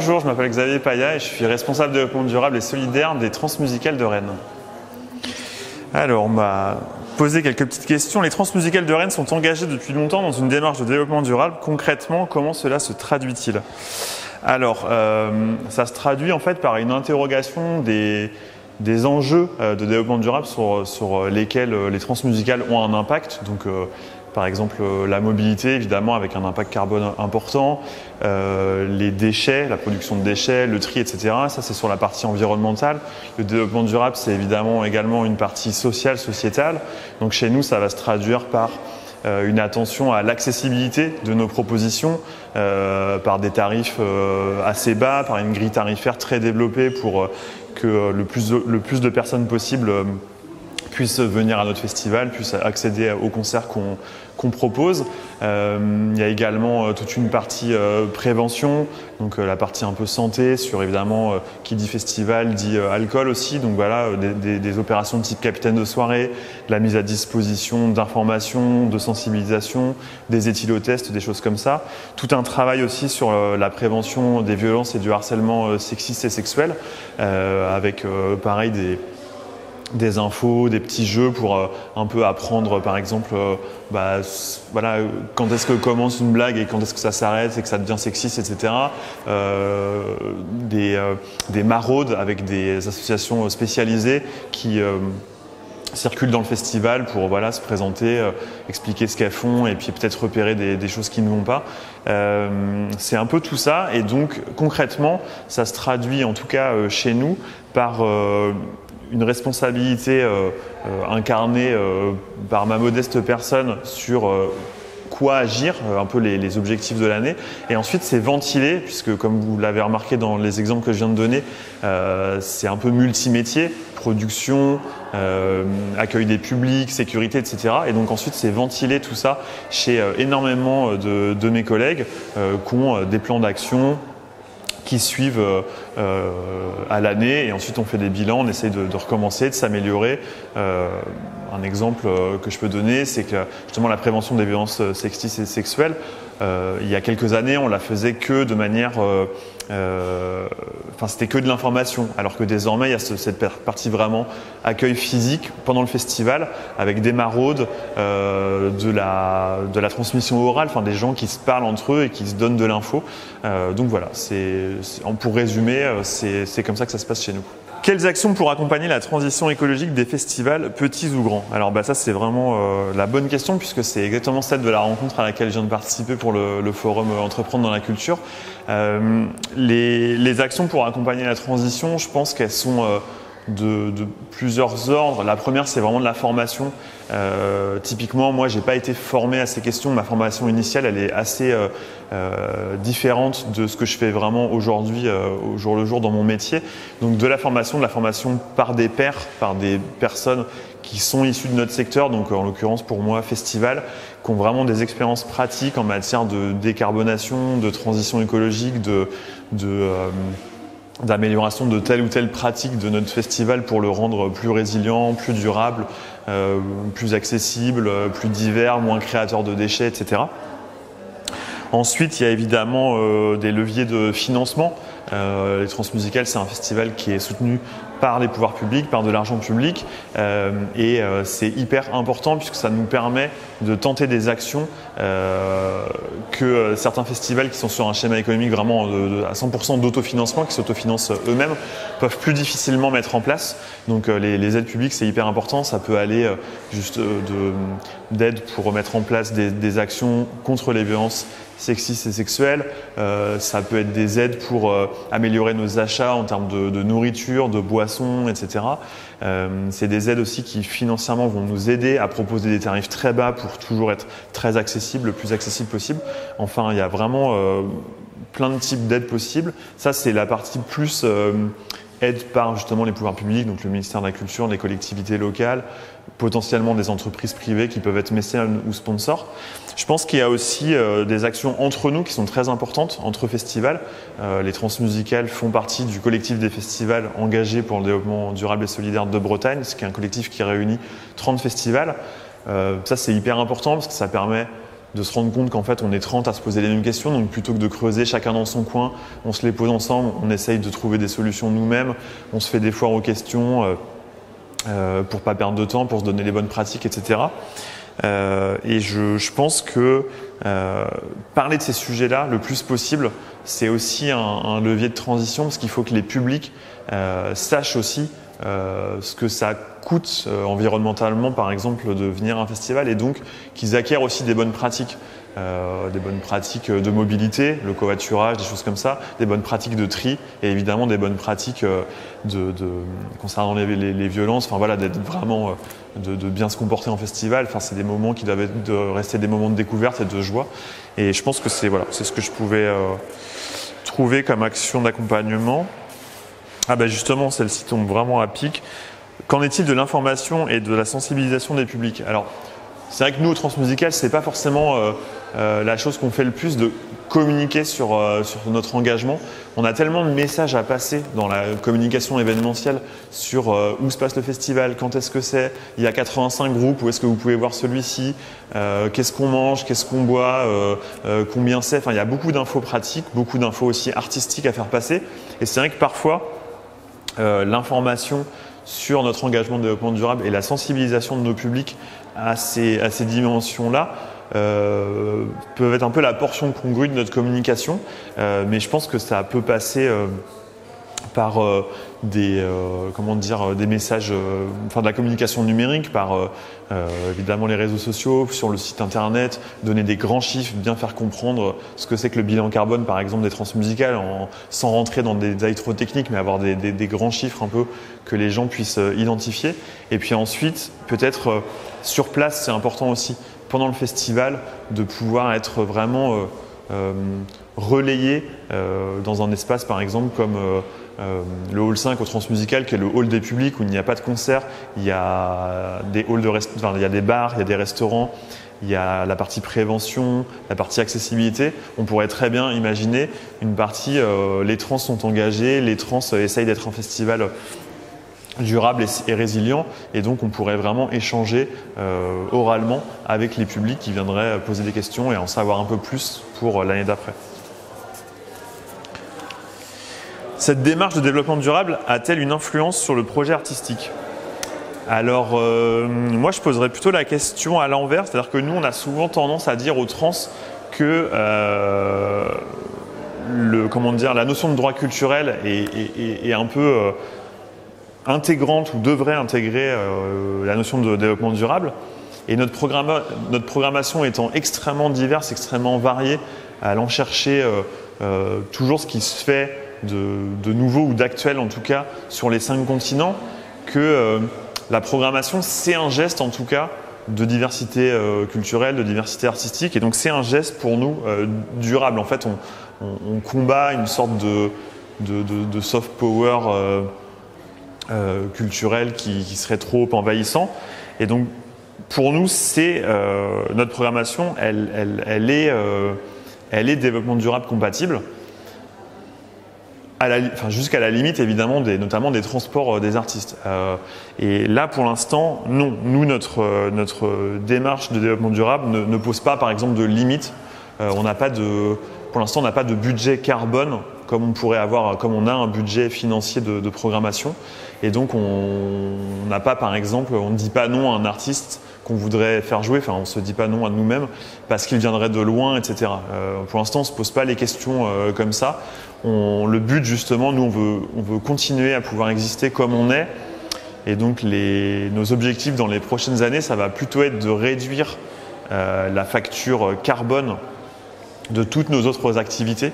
Bonjour, je m'appelle Xavier Paya et je suis responsable développement durable et solidaire des Transmusicales de Rennes. Alors, on m'a posé quelques petites questions. Les Transmusicales de Rennes sont engagées depuis longtemps dans une démarche de développement durable. Concrètement, comment cela se traduit-il? Alors, ça se traduit en fait par une interrogation des enjeux de développement durable sur lesquels les transmusicales ont un impact. Donc, par exemple, la mobilité, évidemment, avec un impact carbone important, les déchets, la production de déchets, le tri, etc. Ça, c'est sur la partie environnementale. Le développement durable, c'est évidemment également une partie sociale, sociétale. Donc, chez nous, ça va se traduire par une attention à l'accessibilité de nos propositions, par des tarifs assez bas, par une grille tarifaire très développée pour que le plus de personnes possible puissent venir à notre festival, puissent accéder aux concerts qu'on propose. Il y a également toute une partie prévention, donc la partie un peu santé, sur évidemment qui dit festival dit alcool aussi, donc voilà, des opérations de type capitaine de soirée, de la mise à disposition d'informations, de sensibilisation, des éthylotests, des choses comme ça. Tout un travail aussi sur la prévention des violences et du harcèlement sexiste et sexuel, avec pareil des infos, des petits jeux pour un peu apprendre, par exemple, voilà, quand est-ce que commence une blague et quand est-ce que ça s'arrête et que ça devient sexiste, etc. Des maraudes avec des associations spécialisées qui circulent dans le festival pour voilà, se présenter, expliquer ce qu'elles font et puis peut-être repérer des choses qui ne vont pas. C'est un peu tout ça et donc concrètement, ça se traduit en tout cas chez nous par une responsabilité incarnée par ma modeste personne sur quoi agir, un peu les objectifs de l'année. Et ensuite, c'est ventilé, puisque comme vous l'avez remarqué dans les exemples que je viens de donner, c'est un peu multimétier, production, accueil des publics, sécurité, etc. Et donc ensuite, c'est ventilé tout ça chez énormément de mes collègues qui ont des plans d'action qui suivent à l'année et ensuite on fait des bilans, on essaye de recommencer, de s'améliorer. Un exemple que je peux donner, c'est que justement la prévention des violences sexistes et sexuelles, il y a quelques années, on la faisait que de manière... c'était que de l'information, alors que désormais il y a cette partie vraiment accueil physique pendant le festival avec des maraudes, de la transmission orale, des gens qui se parlent entre eux et qui se donnent de l'info. Donc voilà, pour résumer, c'est comme ça que ça se passe chez nous. Quelles actions pour accompagner la transition écologique des festivals, petits ou grands? Alors ça c'est vraiment la bonne question puisque c'est exactement celle de la rencontre à laquelle je viens de participer pour le forum Entreprendre dans la culture. Les actions pour accompagner la transition, je pense qu'elles sont de plusieurs ordres. La première, c'est vraiment de la formation. Typiquement, moi, j'ai pas été formé à ces questions. Ma formation initiale, elle est assez différente de ce que je fais vraiment aujourd'hui, au jour le jour dans mon métier. Donc, de la formation par des pairs, par des personnes qui sont issues de notre secteur. Donc, en l'occurrence, pour moi, festival, qui ont vraiment des expériences pratiques en matière de décarbonation, de transition écologique, d'amélioration de telle ou telle pratique de notre festival pour le rendre plus résilient, plus durable, plus accessible, plus divers, moins créateur de déchets, etc. Ensuite, il y a évidemment des leviers de financement. Les Transmusicales, c'est un festival qui est soutenu par les pouvoirs publics, par de l'argent public, et c'est hyper important puisque ça nous permet de tenter des actions que certains festivals qui sont sur un schéma économique vraiment à 100% d'autofinancement, qui s'autofinancent eux-mêmes, peuvent plus difficilement mettre en place. Donc les aides publiques, c'est hyper important. Ça peut aller juste d'aide pour mettre en place des actions contre les violences sexistes et sexuelles. Ça peut être des aides pour améliorer nos achats en termes de nourriture, de boissons, etc. C'est des aides aussi qui financièrement vont nous aider à proposer des tarifs très bas pour toujours être très accessible, le plus accessible possible. Enfin, il y a vraiment plein de types d'aides possibles. Ça, c'est la partie plus aide par justement les pouvoirs publics, donc le ministère de la Culture, les collectivités locales, potentiellement des entreprises privées qui peuvent être mécènes ou sponsors. Je pense qu'il y a aussi des actions entre nous qui sont très importantes, entre festivals. Les Transmusicales font partie du collectif des festivals engagés pour le développement durable et solidaire de Bretagne, ce qui est un collectif qui réunit 30 festivals. Ça, c'est hyper important parce que ça permet de se rendre compte qu'en fait on est 30 à se poser les mêmes questions, donc plutôt que de creuser chacun dans son coin, on se les pose ensemble, on essaye de trouver des solutions nous-mêmes, on se fait des foires aux questions pour pas perdre de temps, pour se donner les bonnes pratiques, etc. Et je pense que parler de ces sujets-là le plus possible, c'est aussi un levier de transition, parce qu'il faut que les publics sachent aussi ce que ça coûte environnementalement, par exemple, de venir à un festival, et donc qu'ils acquièrent aussi des bonnes pratiques de mobilité, le covoiturage, des choses comme ça, des bonnes pratiques de tri, et évidemment des bonnes pratiques concernant les violences, enfin voilà, d'être vraiment de bien se comporter en festival. Enfin, c'est des moments qui doivent rester des moments de découverte et de joie, et je pense que c'est ce que je pouvais trouver comme action d'accompagnement. Ah ben justement, celle-ci tombe vraiment à pic. Qu'en est-il de l'information et de la sensibilisation des publics? Alors, c'est vrai que nous, au Transmusical, c'est pas forcément la chose qu'on fait le plus, de communiquer sur notre engagement. On a tellement de messages à passer dans la communication événementielle sur où se passe le festival, quand est-ce que c'est, il y a 85 groupes, où est-ce que vous pouvez voir celui-ci, qu'est-ce qu'on mange, qu'est-ce qu'on boit, combien c'est. Enfin, il y a beaucoup d'infos pratiques, beaucoup d'infos aussi artistiques à faire passer. Et c'est vrai que parfois, l'information sur notre engagement de développement durable et la sensibilisation de nos publics à ces dimensions-là peuvent être un peu la portion congrue de notre communication, mais je pense que ça peut passer par des messages, de la communication numérique, par évidemment les réseaux sociaux, sur le site internet, donner des grands chiffres, bien faire comprendre ce que c'est que le bilan carbone, par exemple, des transmusicales, sans rentrer dans des détails trop techniques, mais avoir des grands chiffres un peu que les gens puissent identifier. Et puis ensuite, peut-être sur place, c'est important aussi, pendant le festival, de pouvoir être vraiment relayé dans un espace, par exemple, comme le hall 5 au Transmusical, qui est le hall des publics où il n'y a pas de concert. Il y a des halls il y a des bars, il y a des restaurants, il y a la partie prévention, la partie accessibilité. On pourrait très bien imaginer une partie, les trans sont engagés, les trans essayent d'être un festival durable et résilient, et donc on pourrait vraiment échanger oralement avec les publics qui viendraient poser des questions et en savoir un peu plus pour l'année d'après. Cette démarche de développement durable a-t-elle une influence sur le projet artistique? Alors, moi je poserais plutôt la question à l'envers, c'est-à-dire que nous on a souvent tendance à dire aux trans que la notion de droit culturel est un peu intégrante, ou devrait intégrer la notion de développement durable. Et notre programmation étant extrêmement diverse, extrêmement variée, allant chercher toujours ce qui se fait de nouveau ou d'actuel en tout cas sur les 5 continents, que la programmation c'est un geste en tout cas de diversité culturelle, de diversité artistique, et donc c'est un geste pour nous durable. En fait, on combat une sorte de soft power culturel qui serait trop envahissant, et donc pour nous c'est notre programmation elle est développement durable compatible, jusqu'à la limite évidemment notamment des transports des artistes. Et là pour l'instant non, nous notre démarche de développement durable ne pose pas par exemple de limite. Pour l'instant on n'a pas de budget carbone comme on pourrait avoir, comme on a un budget financier de programmation, et donc on n'a pas, par exemple, on ne dit pas non à un artiste qu'on voudrait faire jouer, enfin on ne se dit pas non à nous-mêmes parce qu'il viendrait de loin, etc. Pour l'instant on ne se pose pas les questions comme ça. Le but justement, nous on veut continuer à pouvoir exister comme on est, et donc nos objectifs dans les prochaines années, ça va plutôt être de réduire la facture carbone de toutes nos autres activités,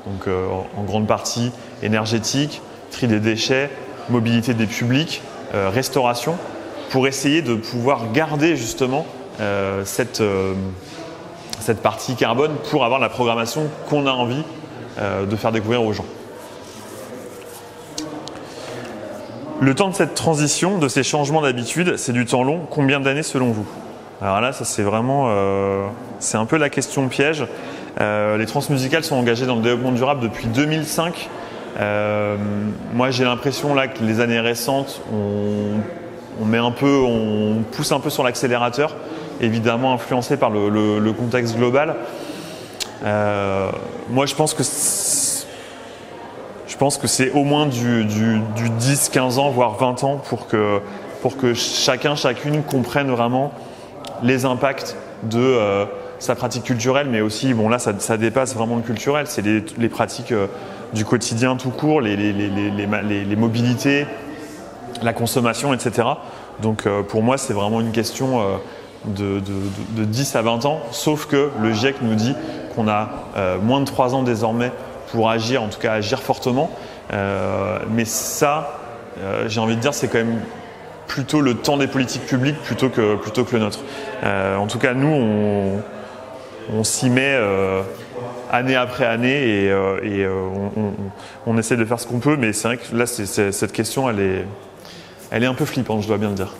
donc en grande partie énergétique, tri des déchets, mobilité des publics, restauration, pour essayer de pouvoir garder justement cette partie carbone pour avoir la programmation qu'on a envie de faire découvrir aux gens. Le temps de cette transition, de ces changements d'habitude, c'est du temps long. Combien d'années selon vous? Alors là, ça c'est vraiment, c'est un peu la question piège. Les transmusicales sont engagées dans le développement durable depuis 2005. Moi, j'ai l'impression là que les années récentes, on pousse un peu sur l'accélérateur, évidemment influencé par le contexte global. Moi, je pense que c'est au moins du 10, 15 ans, voire 20 ans pour que chacune comprenne vraiment les impacts de sa pratique culturelle, mais aussi, bon là, ça dépasse vraiment le culturel, c'est les pratiques du quotidien tout court, les mobilités, la consommation, etc. Donc pour moi, c'est vraiment une question de 10 à 20 ans, sauf que le GIEC nous dit qu'on a moins de 3 ans désormais pour agir, en tout cas agir fortement. Mais ça, j'ai envie de dire, c'est quand même plutôt le temps des politiques publiques plutôt que le nôtre. En tout cas, nous, on s'y met année après année et on essaie de faire ce qu'on peut, mais c'est vrai que là, cette question, elle est un peu flippante, je dois bien le dire.